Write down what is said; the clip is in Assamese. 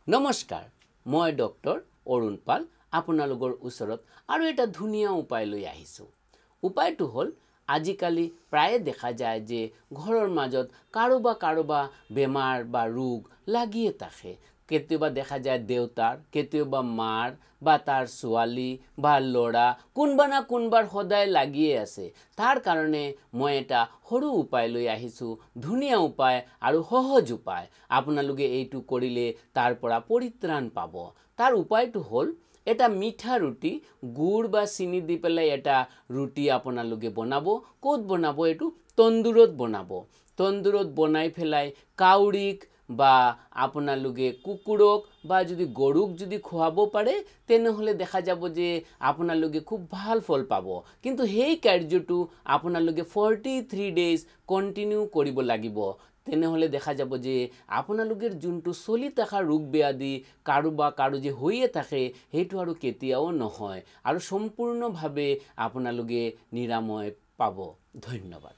নমস্কাৰ মই ডক্টৰ অৰুণ পাল আপোনালোকৰ ওচৰত আৰু এটা ধুনীয়া উপায় লৈ আহিছো উপায়টো হল আজিকালি প্ৰায় দেখা যায় যে ঘৰৰ মাজত কাৰোবা বেমাৰ বা ৰোগ লাগিয়ে থাকে কেতিয়াবা দেখা যায় দেউতাৰ কেতিয়াবা মাৰ বা তাৰ ছোৱালী বা লৰা কোনবাৰ সদায় লাগিয়ে আছে তাৰ কাৰণে মই এটা সৰু উপায় লৈ আহিছো ধুনীয়া উপায় আৰু সহজ উপায় আপোনালোকে এইটো কৰিলে তাৰ পৰা পৰিত্ৰাণ পাব তাৰ উপায়টো হল এটা মিঠা ৰুটি গুড় বা চিনি দি পেলাই এটা ৰুটি আপোনালোকে বনাব কোত বনাব এটো তন্দুৰত বনাব তন্দুৰত বনাই ফেলাই কাউৰিক বা আপোনালোকে কুকুৰক বা যদি গৰুক যদি খোৱাব পাৰে তেনেহলে দেখা যাব যে আপোনালোকে খুব ভাল ফল পাব কিন্তু হেই কাৰ্যটো আপোনালোকে 43 ডেজ কন্টিনিউ কৰিব লাগিব তেনেহলে দেখা যাব যে আপোনালোকৰ যোনটো চলি থকা ৰোগ ব্যাধি কাৰো যে হৈয়ে থাকে হেইটো আৰু কেতিয়াও নহয় আৰু সম্পূৰ্ণভাৱে আপোনালোকে নিৰাময় পাব ধন্যবাদ